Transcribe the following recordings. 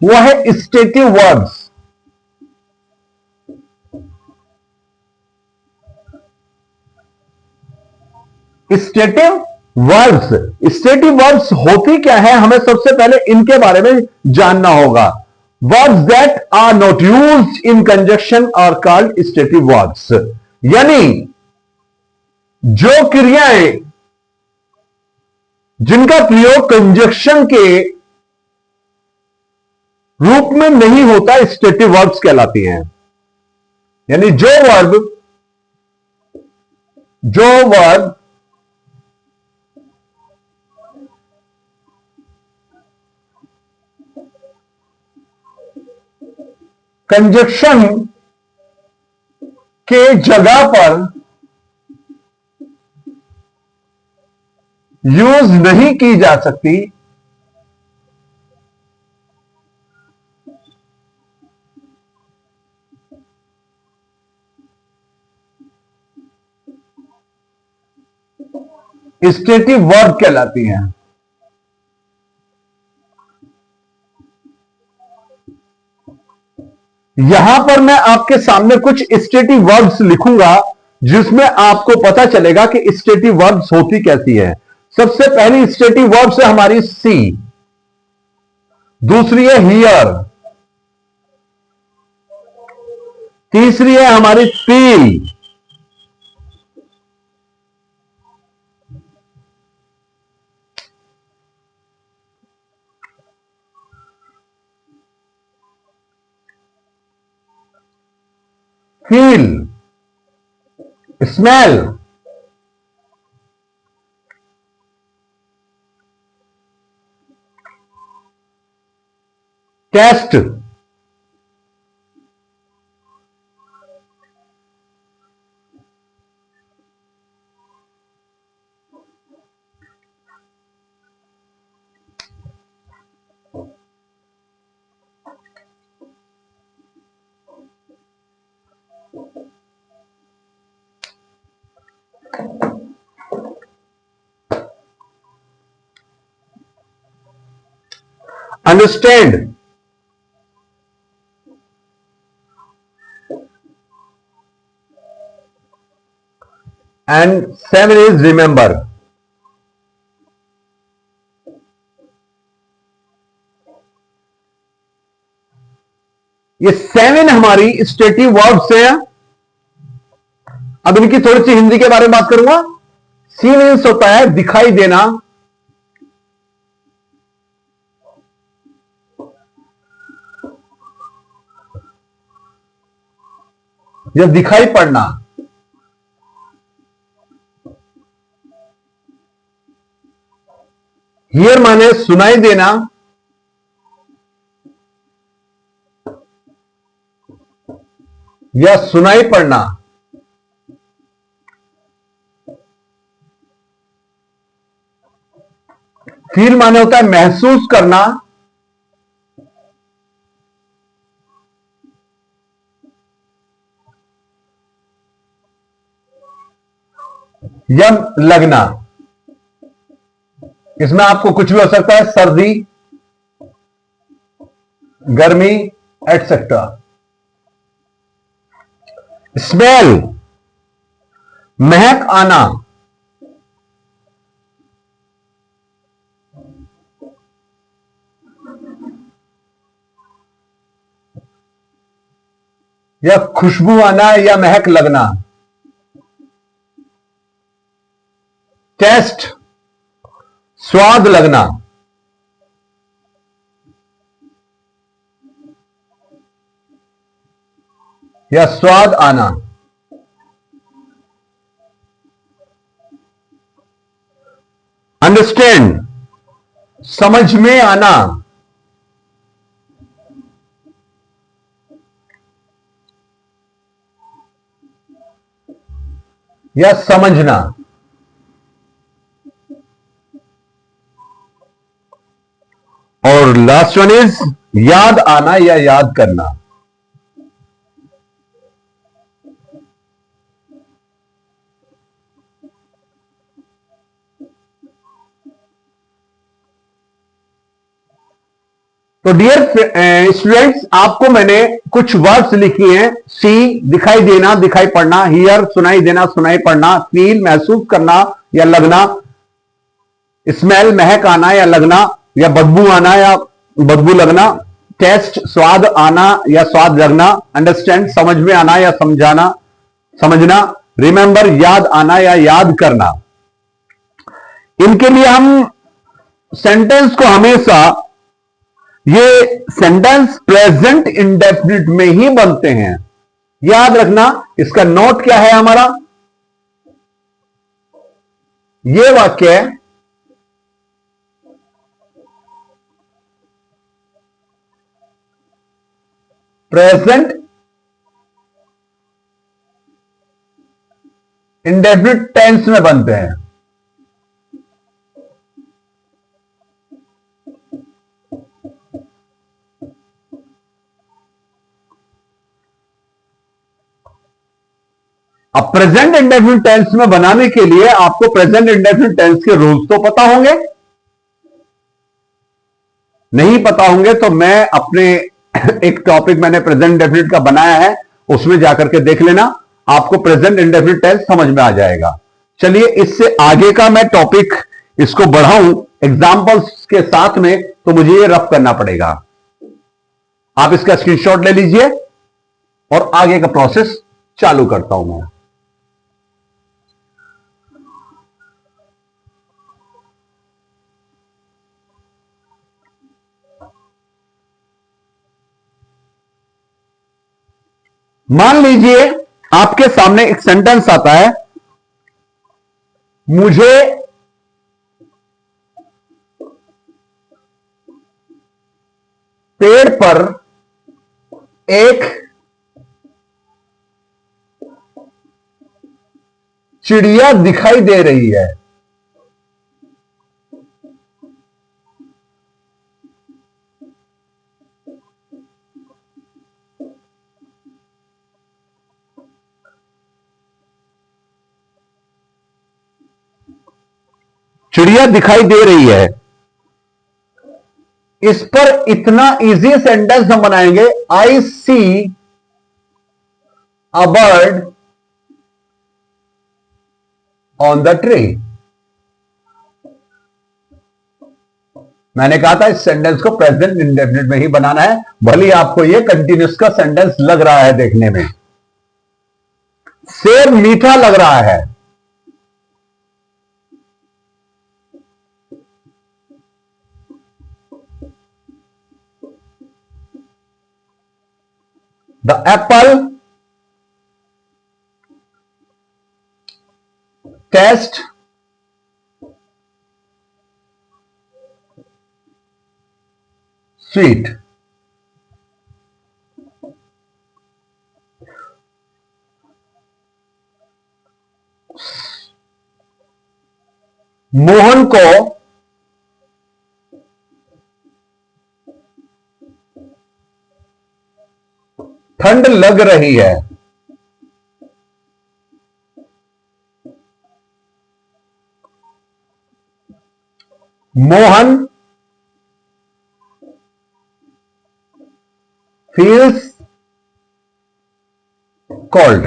वो है stative verbs. Stative verbs, stative verbs होती क्या है, हमें सबसे पहले इनके बारे में जानना होगा। Verbs that are not used in conjunction are called stative verbs. यानी जो क्रियाएं जिनका प्रयोग कंजक्शन के रूप में नहीं होता, स्टेटिव वर्ब्स कहलाती हैं। यानी जो वर्ब कंजक्शन के जगह पर यूज नहीं की जा सकती, स्टेटिव वर्ब कहलाती हैं। यहां पर मैं आपके सामने कुछ स्टेटिव वर्ब्स लिखूंगा, जिसमें आपको पता चलेगा कि स्टेटिव वर्ब्स होती कैसी है। सबसे पहली स्टेटिव वर्ब्स है हमारी सी, दूसरी है हियर, तीसरी है हमारी feel, feel, smell, taste, understand, and seven is remember. ये सेवन हमारी स्टेटिव वर्ब्स हैं। अब इनकी थोड़ी सी हिंदी के बारे में बात करूंगा। सी मीन्स होता है दिखाई देना, या दिखाई पड़ना। हियर माने सुनाई देना, या सुनाई पड़ना। फील माने होता है महसूस करना, या लगना। इसमें आपको कुछ भी हो सकता है, सर्दी, गर्मी, एटसेट्रा। स्मेल, महक आना, या खुशबू आना, या महक लगना। टेस्ट, स्वाद लगना। या स्वाद आना। अंडरस्टैंड, समझ में आना। या समझना। और लास्ट वन इज याद आना या याद करना। तो डियर स्टूडेंट्स, आपको मैंने कुछ वर्ड्स लिखी हैं। सी दिखाई देना, दिखाई पड़ना, हियर सुनाई देना, सुनाई पड़ना, फील महसूस करना या लगना, स्मेल महक आना या लगना, या बदबू आना या बदबू लगना, टेस्ट स्वाद आना या स्वाद लगना, अंडरस्टैंड समझ में आना या समझाना समझना, रिमेंबर याद आना या याद करना। इनके लिए हम सेंटेंस को हमेशा ये सेंटेंस प्रेजेंट इंडेफिनिट में ही बनते हैं। याद रखना, इसका नोट क्या है हमारा, ये वाक्य प्रेजेंट इंडेफिनिट टेंस में बनते हैं। अब प्रेजेंट इंडेफिनिट टेंस में बनाने के लिए आपको प्रेजेंट इंडेफिनिट टेंस के रूल्स तो पता होंगे। नहीं पता होंगे तो मैं अपने एक टॉपिक मैंने प्रेजेंट इंडेफिनिट का बनाया है, उसमें जाकर के देख लेना, आपको प्रेजेंट इंडेफिनिट टेंस समझ में आ जाएगा। चलिए इससे आगे का मैं टॉपिक इसको बढ़ाऊं एग्जांपल्स के साथ में, तो मुझे ये रफ करना पड़ेगा। आप इसका स्क्रीनशॉट ले लीजिए और आगे का प्रोसेस चालू करता हूं मैं। मान लीजिए आपके सामने एक सेंटेंस आता है, मुझे पेड़ पर एक चिड़िया दिखाई दे रही है। चिड़िया दिखाई दे रही है, इस पर इतना इजी सेंटेंस हम बनाएंगे, I see a bird on the tree. मैंने कहा था इस सेंटेंस को प्रेजेंट इंडेफिनिट में ही बनाना है, भले आपको यह कंटिन्यूस का सेंटेंस लग रहा है देखने में। सेब मीठा लग रहा है, the Apple test sweet. Mohan को ठंड लग रही है। Mohan feels cold.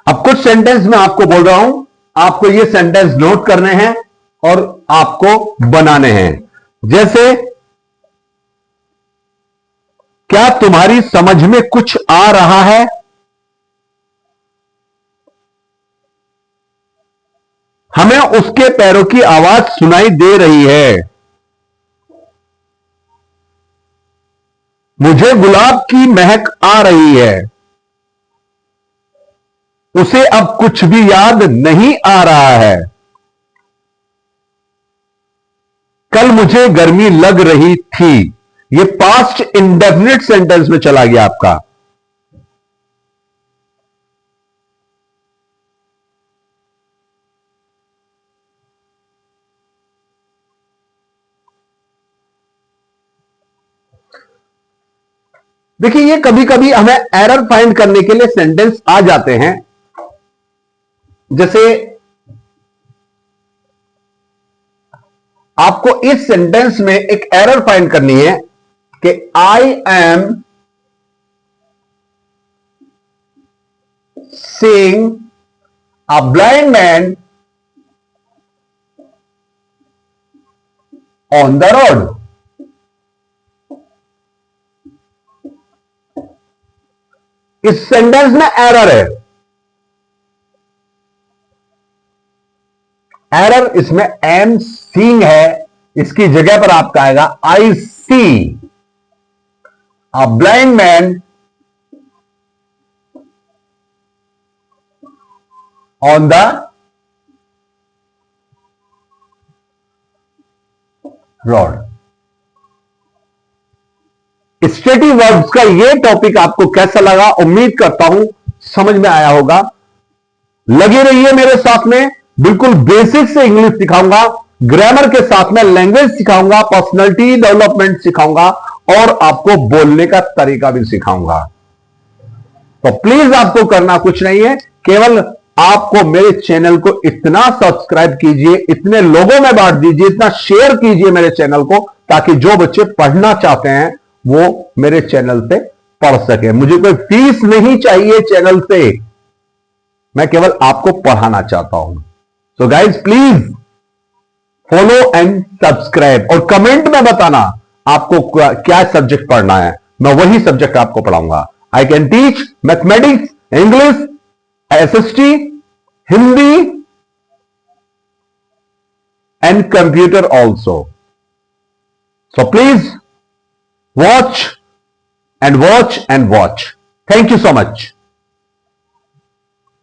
अब कुछ सेंटेंस मैं आपको बोल रहा हूं, आपको ये सेंटेंस नोट करने हैं और आपको बनाने हैं। जैसे, क्या तुम्हारी समझ में कुछ आ रहा है? हमें उसके पैरों की आवाज सुनाई दे रही है। मुझे गुलाब की महक आ रही है। उसे अब कुछ भी याद नहीं आ रहा है। कल मुझे गर्मी लग रही थी। ये पास्ट इंडेफिनिट सेंटेंस में चला गया आपका। देखिए, ये कभी कभी हमें एरर फाइंड करने के लिए सेंटेंस आ जाते हैं। जैसे आपको इस सेंटेंस में एक एरर फाइंड करनी है कि I am seeing a blind man on the road. इस सेंटेंस में एरर है। एरर इसमें एम सीइंग है, इसकी जगह पर आपका आएगा I see a blind man on the road. Stative verbs का यह टॉपिक आपको कैसा लगा? उम्मीद करता हूं समझ में आया होगा। लगे रहिए मेरे साथ में, बिल्कुल बेसिक से इंग्लिश सिखाऊंगा, ग्रामर के साथ में लैंग्वेज सिखाऊंगा, पर्सनालिटी डेवलपमेंट सिखाऊंगा और आपको बोलने का तरीका भी सिखाऊंगा। तो प्लीज आपको करना कुछ नहीं है, केवल आपको मेरे चैनल को इतना सब्सक्राइब कीजिए, इतने लोगों में बांट दीजिए, इतना शेयर कीजिए मेरे चैनल को, ताकि जो बच्चे पढ़ना चाहते हैं वो मेरे चैनल से पढ़ सके। मुझे कोई फीस नहीं चाहिए चैनल से, मैं केवल आपको पढ़ाना चाहता हूं। So guys please follow and subscribe और कमेंट में बताना आपको क्या सब्जेक्ट पढ़ना है, मैं वही सब्जेक्ट आपको पढ़ाऊंगा। I can teach mathematics, English, SST, Hindi and computer also. So please watch and watch and watch. Thank you so much.